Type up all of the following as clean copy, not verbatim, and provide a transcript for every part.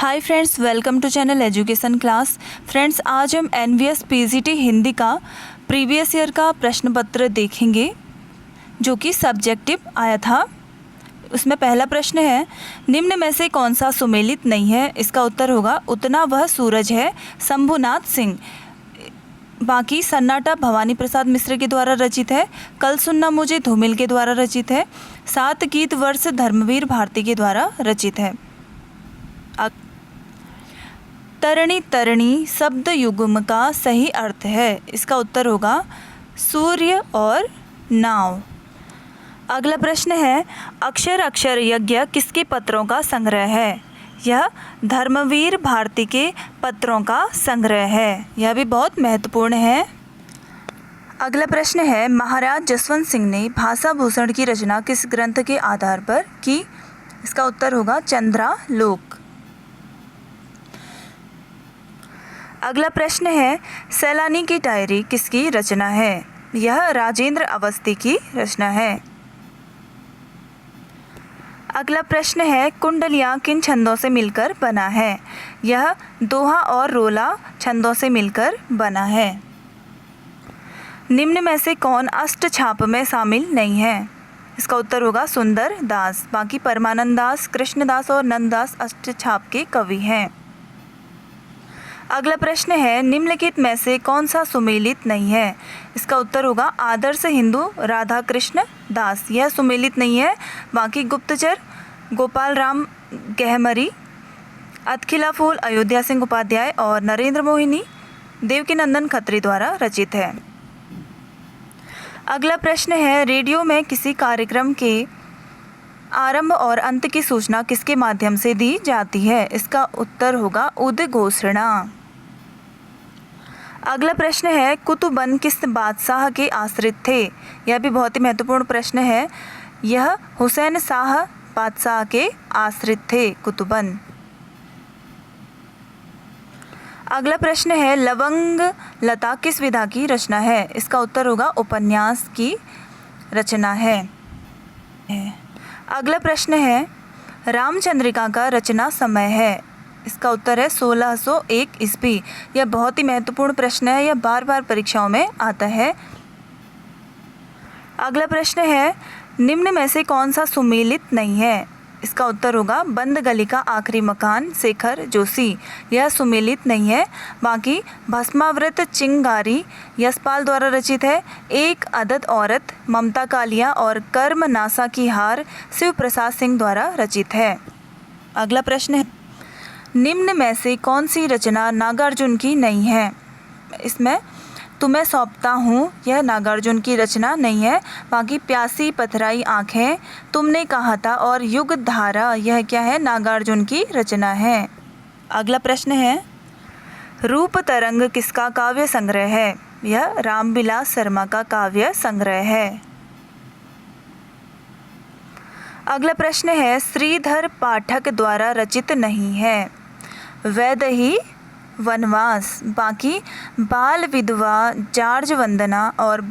Hi friends, welcome to channel education class. Friends, आज हम NVS PGT Hindi का previous year का प्रश्न पत्र देखेंगे जो कि सब्जेक्टिव आया था। उसमें पहला प्रश्न है, निम्न में से कौन सा सुमेलित नहीं है? इसका उत्तर होगा उतना वह सूरज है, शंभुनाथ सिंह। बाकी सन्नाटा भवानी प्रसाद मिश्र के द्वारा रचित है। कल सुनना मुझे धूमिल के द्वारा रचित है। 7 गीत वर्ष धर्मवीर भारती के द्वारा रचित है। तरणी तरणी शब्द युग्म का सही अर्थ है। इसका उत्तर होगा सूर्य और नाव। अगला प्रश्न है, अक्षर अक्षर यज्ञ किसके पत्रों का संग्रह है? यह धर्मवीर भारती के पत्रों का संग्रह है। यह भी बहुत महत्वपूर्ण है। अगला प्रश्न है, महाराज जसवंत सिंह ने भाषा भूषण की रचना किस ग्रंथ के आधार पर की? इसका उत्तर होगा चंद्रालोक। अगला प्रश्न है, सैलानी की डायरी किसकी रचना है? यह राजेंद्र अवस्थी की रचना है। अगला प्रश्न है, कुंडलियाँ किन छंदों से मिलकर बना है? यह दोहा और रोला छंदों से मिलकर बना है। निम्न में से कौन अष्टछाप में शामिल नहीं है? इसका उत्तर होगा सुंदर दास। बाकी परमानंद दास, कृष्णदास और नंददास अष्टछाप के कवि हैं। अगला प्रश्न है, निम्नलिखित में से कौन सा सुमेलित नहीं है? इसका उत्तर होगा आदर्श हिंदू राधा कृष्ण दास। यह सुमेलित नहीं है। बाकी गुप्तचर गोपाल राम गहमरी, अतखिला फूल अयोध्या सिंह उपाध्याय और नरेंद्र मोहिनी देवकीनंदन खत्री द्वारा रचित है। अगला प्रश्न है, रेडियो में किसी कार्यक्रम के आरंभ और अंत की सूचना किसके माध्यम से दी जाती है? इसका उत्तर होगा उद्घोषणा। अगला प्रश्न है, कुतुबन किस बादशाह के आश्रित थे? यह भी बहुत ही महत्वपूर्ण प्रश्न है। यह हुसैन शाह बादशाह के आश्रित थे कुतुबन। अगला प्रश्न है, लवंग लता किस विधा की रचना है? इसका उत्तर होगा उपन्यास की रचना है। अगला प्रश्न है, रामचंद्रिका का रचना समय है। इसका उत्तर है 1601 ईस्वी। यह बहुत ही महत्वपूर्ण प्रश्न है। यह बार बार परीक्षाओं में आता है। अगला प्रश्न है, निम्न में से कौन सा सुमेलित नहीं है? इसका उत्तर होगा बंद गली का आखिरी मकान शेखर जोशी। यह सुमेलित नहीं है। बाकी भस्मावृत चिंगारी यशपाल द्वारा रचित है। एक अदद औरत ममता कालिया और कर्म नासा की हार शिव प्रसाद सिंह द्वारा रचित है। अगला प्रश्न है, निम्न में से कौन सी रचना नागार्जुन की नहीं है? इसमें तुम्हें सौंपता हूँ, यह नागार्जुन की रचना नहीं है। बाकी प्यासी पथराई आँखें, तुमने कहा था और युग धारा, यह क्या है? नागार्जुन की रचना है। अगला प्रश्न है, रूप तरंग किसका काव्य संग्रह है? यह रामविलास शर्मा का काव्य संग्रह है। अगला प्रश्न है, श्रीधर पाठक द्वारा रचित नहीं है। वैदेही वनवास। बाकी बाल विधवा जॉर्ज वंदना और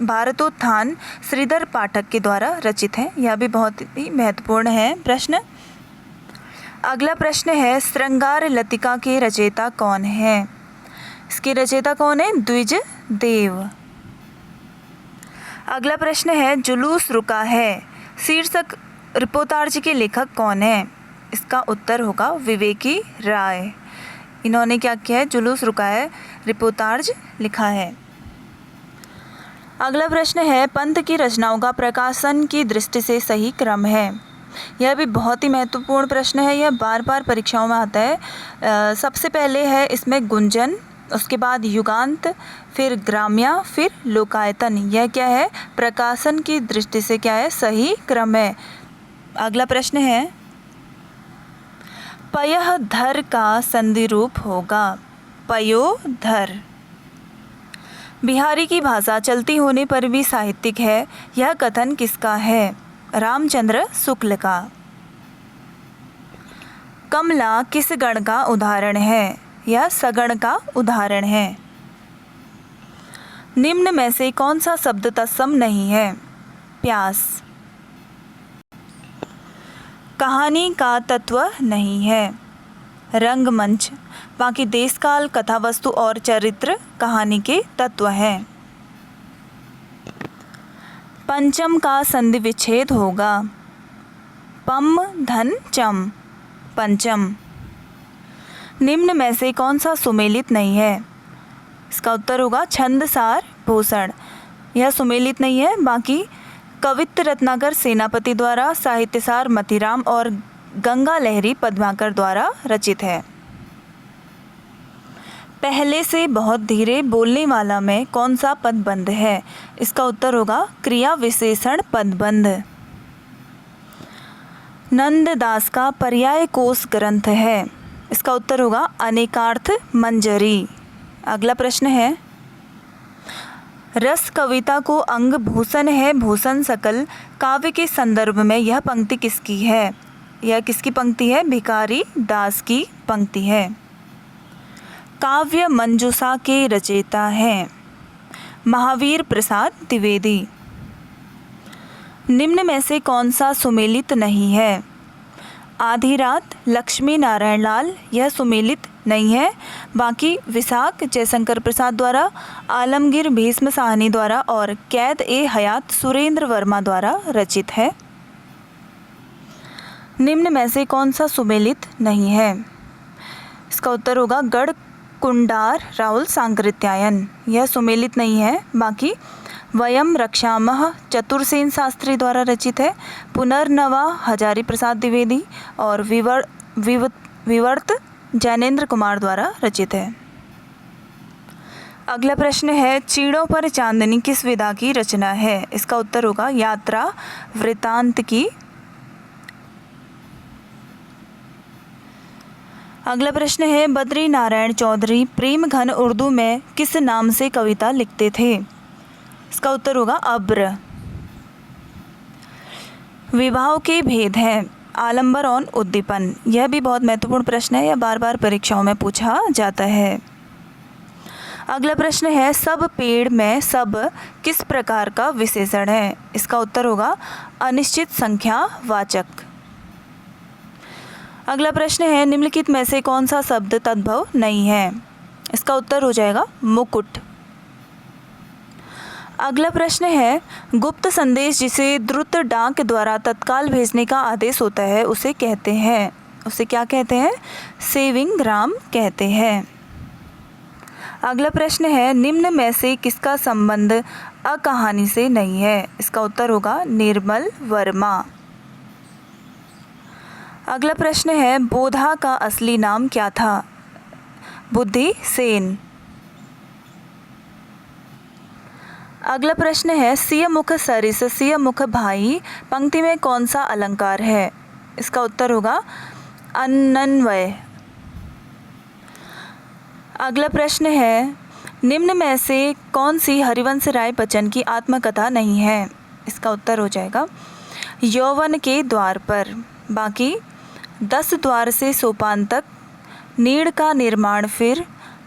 भारतोत्थान श्रीधर पाठक के द्वारा रचित है। यह भी बहुत ही महत्वपूर्ण है प्रश्न। अगला प्रश्न है, श्रृंगार लतिका के रचयिता कौन है? इसके रचयिता कौन है? द्विज देव। अगला प्रश्न है, जुलूस रुका है शीर्षक रिपोर्तार्ज के लेखक कौन है? इसका उत्तर होगा विवेकी राय। इन्होंने क्या किया है? जुलूस रुका है रिपोर्तार्ज लिखा है। अगला प्रश्न है, पंत की रचनाओं का प्रकाशन की दृष्टि से सही क्रम है। यह भी बहुत ही महत्वपूर्ण प्रश्न है। यह बार बार परीक्षाओं में आता है। सबसे पहले है इसमें गुंजन, उसके बाद युगांत, फिर ग्राम्या, फिर लोकायतन। यह क्या है? प्रकाशन की दृष्टि से क्या है? सही क्रम है। अगला प्रश्न है, पयःधर का संधि रूप होगा पयोधर। बिहारी की भाषा चलती होने पर भी साहित्यिक है। यह कथन किसका है? रामचंद्र शुक्ल का। कमला किस गण का उदाहरण है? यह सगण का उदाहरण है। निम्न में से कौन सा शब्द तत्सम नहीं है? प्यास। कहानी का तत्व नहीं है। रंगमंच। बाकी देश काल, कथा वस्तु और चरित्र कहानी के तत्व हैं। पंचम का संधि विच्छेद होगा पम धन चम, पंचम। निम्न में से कौन सा सुमेलित नहीं है? इसका उत्तर होगा छंद सार भूषण। यह सुमेलित नहीं है। बाकी कवित्त रत्नाकर सेनापति द्वारा, साहित्यसार मतीराम और गंगा लहरी पद्माकर द्वारा रचित है। पहले से बहुत धीरे बोलने वाला में कौन सा पदबंध है? इसका उत्तर होगा क्रिया विशेषण पदबंध। नंददास का पर्याय कोश ग्रंथ है। इसका उत्तर होगा अनेकार्थ मंजरी। अगला प्रश्न है, रस कविता को अंग भूषण है भूषण सकल काव्य के संदर्भ में यह पंक्ति किसकी है? यह किसकी पंक्ति है? भिखारी दास की पंक्ति है। काव्य मंजूषा के रचयिता हैं महावीर प्रसाद द्विवेदी। निम्न में से कौन सा सुमेलित नहीं है? आधी रात, लक्ष्मी नारायण लाल, यह सुमेलित नहीं है। बाकी विशाख जयशंकर प्रसाद द्वारा, आलमगीर भीष्म साहनी द्वारा और कैद ए हयात सुरेंद्र वर्मा द्वारा रचित है। निम्न में से कौन सा सुमेलित नहीं है? इसका उत्तर होगा गढ़ कुंडार राहुल सांकृत्यायन, यह सुमेलित नहीं है। बाकी वयम रक्षामः चतुरसेन शास्त्री द्वारा रचित है। पुनर्नवा हजारी प्रसाद द्विवेदी और विवर्त जैनेन्द्र कुमार द्वारा रचित है। अगला प्रश्न है, चीड़ों पर चांदनी किस विधा की रचना है? इसका उत्तर होगा यात्रा वृतांत की। अगला प्रश्न है, बद्री नारायण चौधरी प्रेम घन उर्दू में किस नाम से कविता लिखते थे? इसका उत्तर होगा अब्र। विवाह के भेद हैं आलंबर और उद्दीपन। यह भी बहुत महत्वपूर्ण प्रश्न है, यह बार बार परीक्षाओं में पूछा जाता है। अगला प्रश्न है, सब पेड़ में सब किस प्रकार का विशेषण है? इसका उत्तर होगा अनिश्चित संख्या वाचक। अगला प्रश्न है, निम्नलिखित में से कौन सा शब्द तद्भव नहीं है? इसका उत्तर हो जाएगा मुकुट। अगला प्रश्न है, गुप्त संदेश जिसे द्रुत डाक द्वारा तत्काल भेजने का आदेश होता है उसे क्या कहते हैं? सेविंग ग्राम कहते हैं। अगला प्रश्न है, निम्न में से किसका संबंध अकहानी से नहीं है? इसका उत्तर होगा निर्मल वर्मा। अगला प्रश्न है, बोधा का असली नाम क्या था? बुद्धि सेन। अगला प्रश्न है, सियमुख सरिस सियमुख भाई पंक्ति में कौन सा अलंकार है? इसका उत्तर होगा अन्वय। अगला प्रश्न है, निम्न में से कौन सी हरिवंश राय बच्चन की आत्मकथा नहीं है? इसका उत्तर हो जाएगा यौवन के द्वार पर। बाकी 10 द्वार से सोपान तक, नीड़ का निर्माण, फिर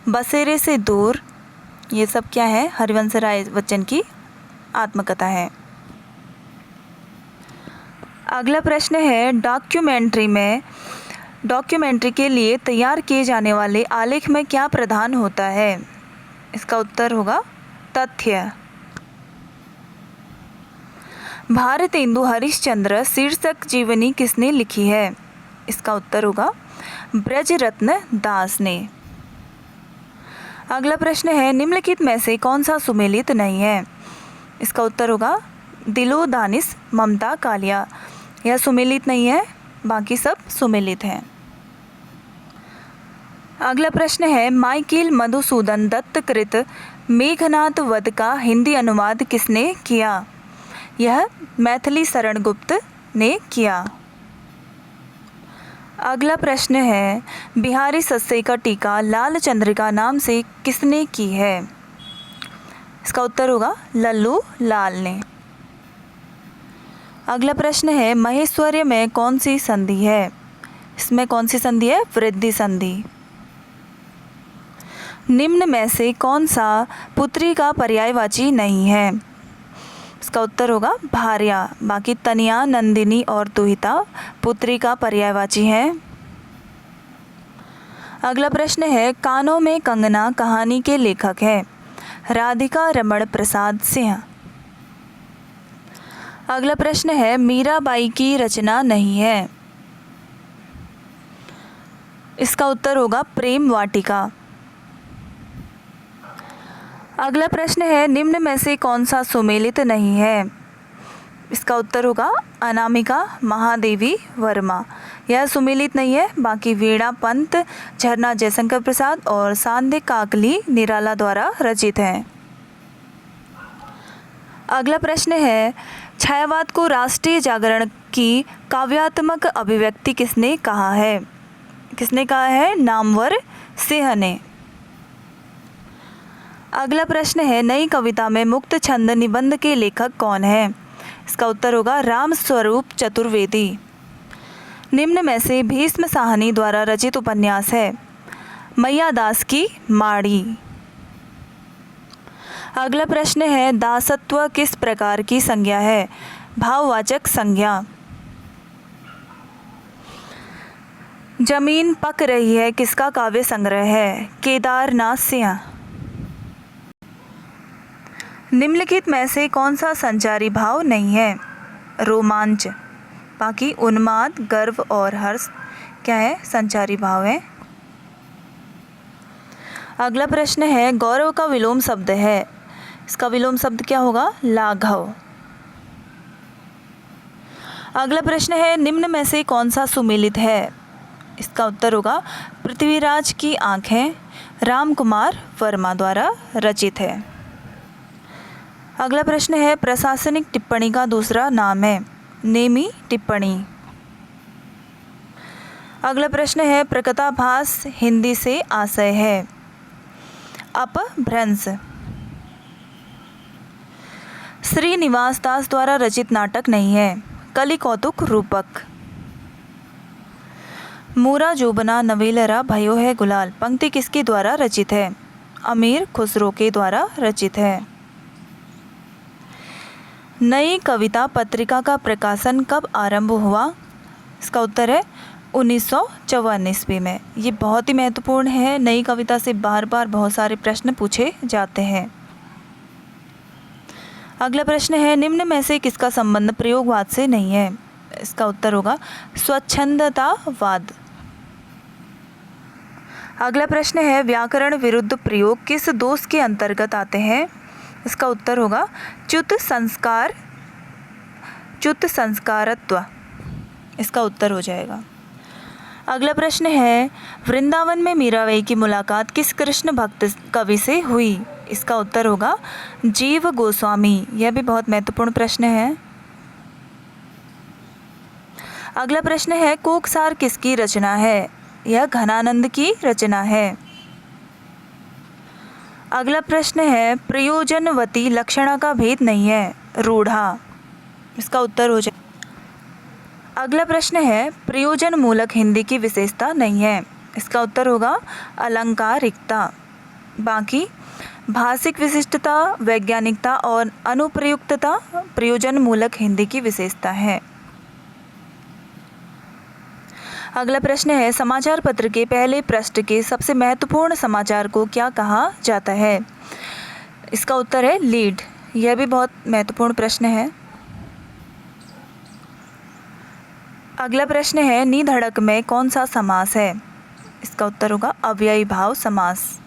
बसेरे से दूर, ये सब क्या है? हरिवंश राय बच्चन की आत्मकथा है। अगला प्रश्न है, डॉक्यूमेंट्री के लिए तैयार किए जाने वाले आलेख में क्या प्रधान होता है? इसका उत्तर होगा तथ्य। भारतेंदु हरिश्चंद्र शीर्षक जीवनी किसने लिखी है? इसका उत्तर होगा ब्रजरत्न दास ने। अगला प्रश्न है, निम्नलिखित में से कौन सा सुमेलित नहीं है? इसका उत्तर होगा दिलो दानिश ममता कालिया, यह सुमेलित नहीं है। बाकी सब सुमेलित हैं। अगला प्रश्न है, माइकेल मधुसूदन दत्त कृत मेघनाद वध का हिंदी अनुवाद किसने किया? यह मैथिली शरण गुप्त ने किया। अगला प्रश्न है, बिहारी सस्से का टीका लाल चंद्रिका नाम से किसने की है? इसका उत्तर होगा लल्लू लाल ने। अगला प्रश्न है, महेश्वर्य में कौन सी संधि है? इसमें कौन सी संधि है? वृद्धि संधि। निम्न में से कौन सा पुत्री का पर्यायवाची नहीं है? इसका उत्तर होगा भार्या। बाकी तनिया, नंदिनी और दुहिता पुत्री का पर्यायवाची हैं। अगला प्रश्न है, कानों में कंगना कहानी के लेखक है? राधिका रमण प्रसाद सिंह। अगला प्रश्न है, मीराबाई की रचना नहीं है? इसका उत्तर होगा प्रेम वाटिका। अगला प्रश्न है, निम्न में से कौन सा सुमेलित नहीं है? इसका उत्तर होगा अनामिका महादेवी वर्मा। यह सुमेलित नहीं है। बाकी वीणा पंत, झरना जयशंकर प्रसाद और सांध्य काकली निराला द्वारा रचित है। अगला प्रश्न है, छायावाद को राष्ट्रीय जागरण की काव्यात्मक अभिव्यक्ति किसने कहा है? किसने कहा है? नामवर सिंह ने। अगला प्रश्न है, नई कविता में मुक्त छंद निबंध के लेखक कौन है? इसका उत्तर होगा राम स्वरूप चतुर्वेदी। निम्न में से भीष्म साहनी द्वारा रचित उपन्यास है? मैया दास की माड़ी। अगला प्रश्न है, दासत्व किस प्रकार की संज्ञा है? भाववाचक संज्ञा। जमीन पक रही है किसका काव्य संग्रह है? केदारनाथ सिंह। निम्नलिखित में से कौन सा संचारी भाव नहीं है? रोमांच। बाकी उन्माद, गर्व और हर्ष क्या है? संचारी भाव है। अगला प्रश्न है, गौरव का विलोम शब्द है? इसका विलोम शब्द क्या होगा? लाघव। अगला प्रश्न है, निम्न में से कौन सा सुमेलित है? इसका उत्तर होगा पृथ्वीराज की आंखें, रामकुमार वर्मा द्वारा रचित है। अगला प्रश्न है, प्रशासनिक टिप्पणी का दूसरा नाम है? नेमी टिप्पणी। अगला प्रश्न है, प्रकटाभास हिंदी से आशय है? अपभ्रंश। श्रीनिवास दास द्वारा रचित नाटक नहीं है? कलि कौतुक रूपक। मूरा जोबना नवेलरा भयो है गुलाल पंक्ति किसके द्वारा रचित है? अमीर खुसरो के द्वारा रचित है। नई कविता पत्रिका का प्रकाशन कब आरंभ हुआ? इसका उत्तर है 1954 ईस्वी में। ये बहुत ही महत्वपूर्ण है। नई कविता से बार बार बहुत सारे प्रश्न पूछे जाते हैं। अगला प्रश्न है, निम्न में से किसका संबंध प्रयोगवाद से नहीं है? इसका उत्तर होगा स्वच्छंदतावाद। अगला प्रश्न है, व्याकरण विरुद्ध प्रयोग किस दोष के अंतर्गत आते हैं? इसका उत्तर होगा च्युत संस्कारत्व। इसका उत्तर हो जाएगा। अगला प्रश्न है, वृंदावन में मीराबाई की मुलाकात किस कृष्ण भक्त कवि से हुई? इसका उत्तर होगा जीव गोस्वामी। यह भी बहुत महत्वपूर्ण प्रश्न है। अगला प्रश्न है, कोकसार किसकी रचना है? यह घनानंद की रचना है। अगला प्रश्न है, प्रयोजनवती लक्षणा का भेद नहीं है? रूढ़ा। इसका उत्तर हो जाए। अगला प्रश्न है, प्रयोजन मूलक हिंदी की विशेषता नहीं है? इसका उत्तर होगा अलंकारिकता। बाकी भाषिक विशिष्टता, वैज्ञानिकता और अनुप्रयुक्तता प्रयोजन मूलक हिंदी की विशेषता है। अगला प्रश्न है, समाचार पत्र के पहले पृष्ठ के सबसे महत्वपूर्ण समाचार को क्या कहा जाता है? इसका उत्तर है लीड। यह भी बहुत महत्वपूर्ण प्रश्न है। अगला प्रश्न है, निधड़क में कौन सा समास है? इसका उत्तर होगा अव्ययी भाव समास।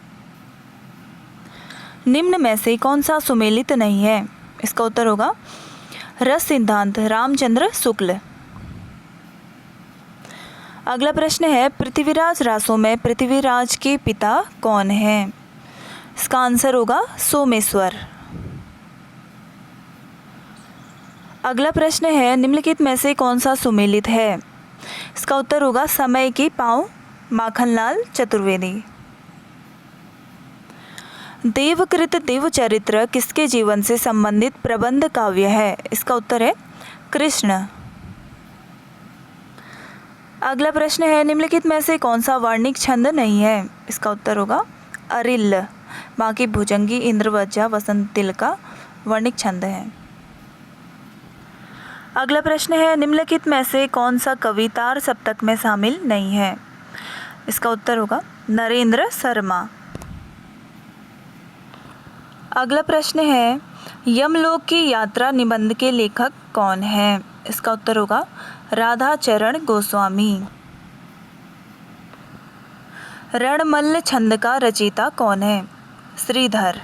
निम्न में से कौन सा सुमेलित नहीं है? इसका उत्तर होगा रस सिद्धांत रामचंद्र शुक्ल। अगला प्रश्न है, पृथ्वीराज रासों में पृथ्वीराज के पिता कौन हैं? इसका आंसर होगा सोमेश्वर। अगला प्रश्न है, निम्नलिखित में से कौन सा सुमेलित है? इसका उत्तर होगा समय के पाँव माखनलाल चतुर्वेदी। देवकृत देवचरित्र किसके जीवन से संबंधित प्रबंध काव्य है? इसका उत्तर है कृष्ण। अगला प्रश्न है, निम्नलिखित में से कौन सा वर्णिक छंद नहीं है? इसका उत्तर होगा अरिल। बाकी भुजंगी, इंद्रवज्जा, वसंत तिल का वर्णिक छंद है। अगला प्रश्न है, निम्नलिखित में से कौन सा कवि तार सप्तक में शामिल नहीं है? इसका उत्तर होगा नरेंद्र शर्मा। अगला प्रश्न है, यमलोक की यात्रा निबंध के लेखक कौन है? इसका उत्तर होगा राधाचरण गोस्वामी। रणमल्ल छंद का रचयिता कौन है? श्रीधर।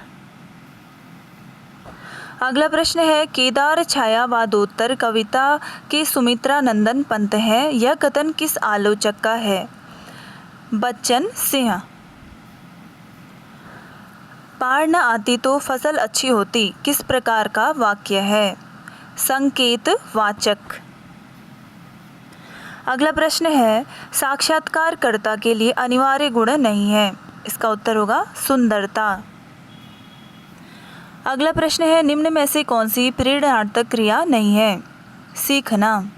अगला प्रश्न है, केदार छायावादोत्तर कविता के सुमित्रा नंदन पंत हैं, यह कथन किस आलोचक का है? बच्चन सिंह। पार न आती तो फसल अच्छी होती, किस प्रकार का वाक्य है? संकेत वाचक। अगला प्रश्न है, साक्षात्कारकर्ता के लिए अनिवार्य गुण नहीं है, इसका उत्तर होगा सुंदरता। अगला प्रश्न है, निम्न में से कौन सी प्रेरणार्थक क्रिया नहीं है? सीखना।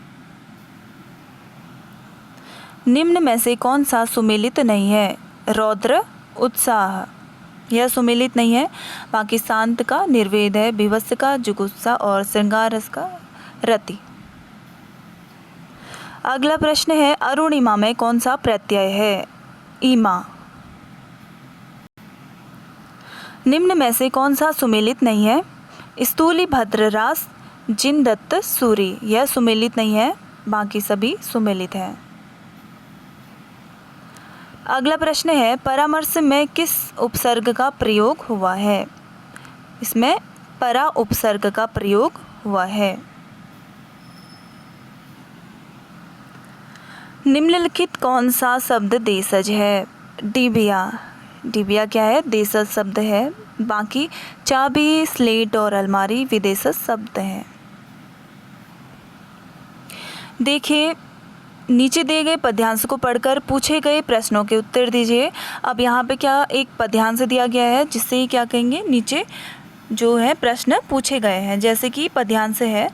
निम्न में से कौन सा सुमेलित नहीं है? रौद्र उत्साह, यह सुमेलित नहीं है। बाकी शांत का निर्वेद है, विवश का जुगुप्सा और श्रृंगार रस का रति। अगला प्रश्न है, अरुणिमा में कौन सा प्रत्यय है? ईमा। निम्न में से कौन सा सुमेलित नहीं है? स्थूली भद्ररास जिनदत्त सूरी, यह सुमेलित नहीं है, बाकी सभी सुमेलित हैं। अगला प्रश्न है, परामर्श में किस उपसर्ग का प्रयोग हुआ है? इसमें परा उपसर्ग का प्रयोग हुआ है। निम्नलिखित कौन सा शब्द देशज है? डिबिया। डिबिया क्या है? देशज शब्द है। बाकी चाबी, स्लेट और अलमारी विदेशज शब्द हैं। देखिए, नीचे दिए गए पद्यांश को पढ़कर पूछे गए प्रश्नों के उत्तर दीजिए। अब यहाँ पे क्या एक पद्यांश दिया गया है, जिससे ही क्या कहेंगे, नीचे जो है प्रश्न पूछे गए हैं। जैसे कि पद्यांश है,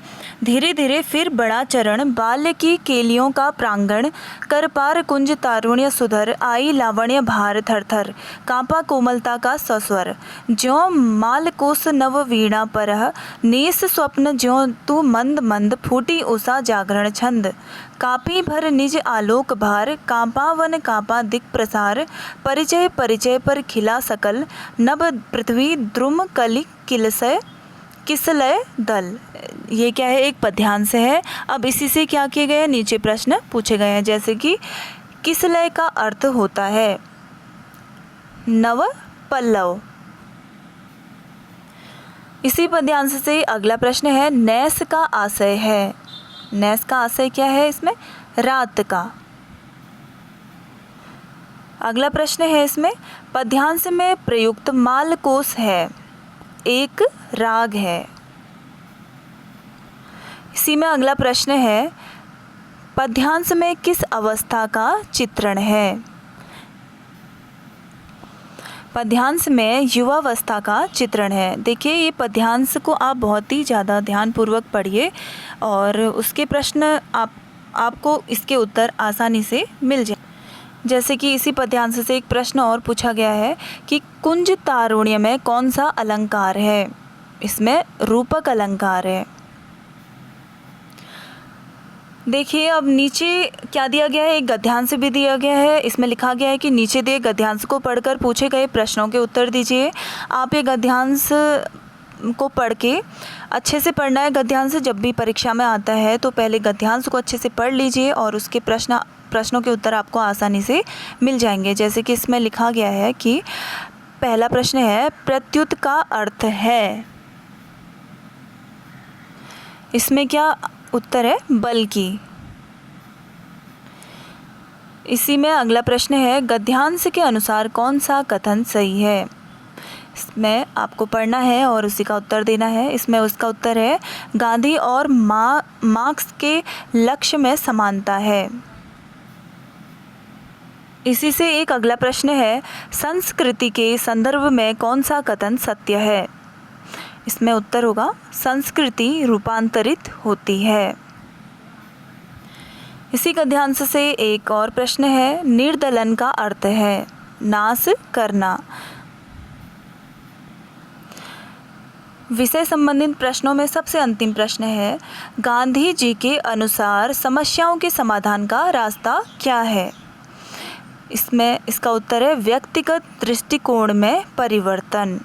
धीरे धीरे फिर बड़ा चरण, बाल्य की केलियों का प्रांगण, कर पार कुंज तारुण्य सुधर, आई लावण्य भार थर थर, कांपा कोमलता का सस्वर, ज्यों मालकोस नव वीणा परह, नेस स्वप्न ज्यों तू मंद मंद, फूटी उषा जागरण छंद, कापी भर निज आलोक भार, कांपा वन कांपा दिक प्रसार, परिचय परिचय पर खिला सकल, नभ पृथ्वी द्रुम कलि किलसय किसलय दल। ये क्या है? एक पद्यांश है। अब इसी से क्या किए गए हैं? नीचे प्रश्न पूछे गए हैं। जैसे कि किसलय का अर्थ होता है नव पल्लव। इसी पद्यांश से अगला प्रश्न है, नैस का आशय है। नैस का आशय क्या है? इसमें रात का। अगला प्रश्न है, इसमें पद्यांश में प्रयुक्त मालकोस है, एक राग है। इसी में अगला प्रश्न है, पद्यांश में किस अवस्था का चित्रण है? पद्यांश में युवावस्था का चित्रण है। देखिए, ये पद्यांश को आप बहुत ही ज़्यादा ध्यानपूर्वक पढ़िए और उसके प्रश्न आपको इसके उत्तर आसानी से मिल जाए। जैसे कि इसी पद्यांश से एक प्रश्न और पूछा गया है कि कुंज तारुण्य में कौन सा अलंकार है? इसमें रूपक अलंकार है। देखिए, अब नीचे क्या दिया गया है? एक गद्यांश भी दिया गया है। इसमें लिखा गया है कि नीचे दिए गद्यांश को पढ़कर पूछे गए प्रश्नों के उत्तर दीजिए। आप ये गद्यांश को पढ़ के अच्छे से पढ़ना है। गद्यांश जब भी परीक्षा में आता है तो पहले गद्यांश को अच्छे से पढ़ लीजिए और उसके प्रश्नों के उत्तर आपको आसानी से मिल जाएंगे। जैसे कि इसमें लिखा गया है कि पहला प्रश्न है, प्रत्युत का अर्थ है। इसमें क्या उत्तर है? बल्कि। इसी में अगला प्रश्न है, गद्यांश के अनुसार कौन सा कथन सही है? इसमें आपको पढ़ना है और उसी का उत्तर देना है। इसमें उसका उत्तर है, गांधी और मार्क्स के लक्ष्य में समानता है। इसी से एक अगला प्रश्न है, संस्कृति के संदर्भ में कौन सा कथन सत्य है? इसमें उत्तर होगा, संस्कृति रूपांतरित होती है। इसी गद्यांश से एक और प्रश्न है, निर्दलन का अर्थ है नाश करना। विषय संबंधित प्रश्नों में सबसे अंतिम प्रश्न है, गांधी जी के अनुसार समस्याओं के समाधान का रास्ता क्या है? इसमें इसका उत्तर है व्यक्तिगत दृष्टिकोण में परिवर्तन।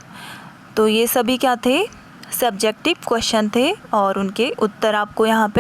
तो ये सभी क्या थे, सब्जेक्टिव क्वेश्चन थे और उनके उत्तर आपको यहाँ पे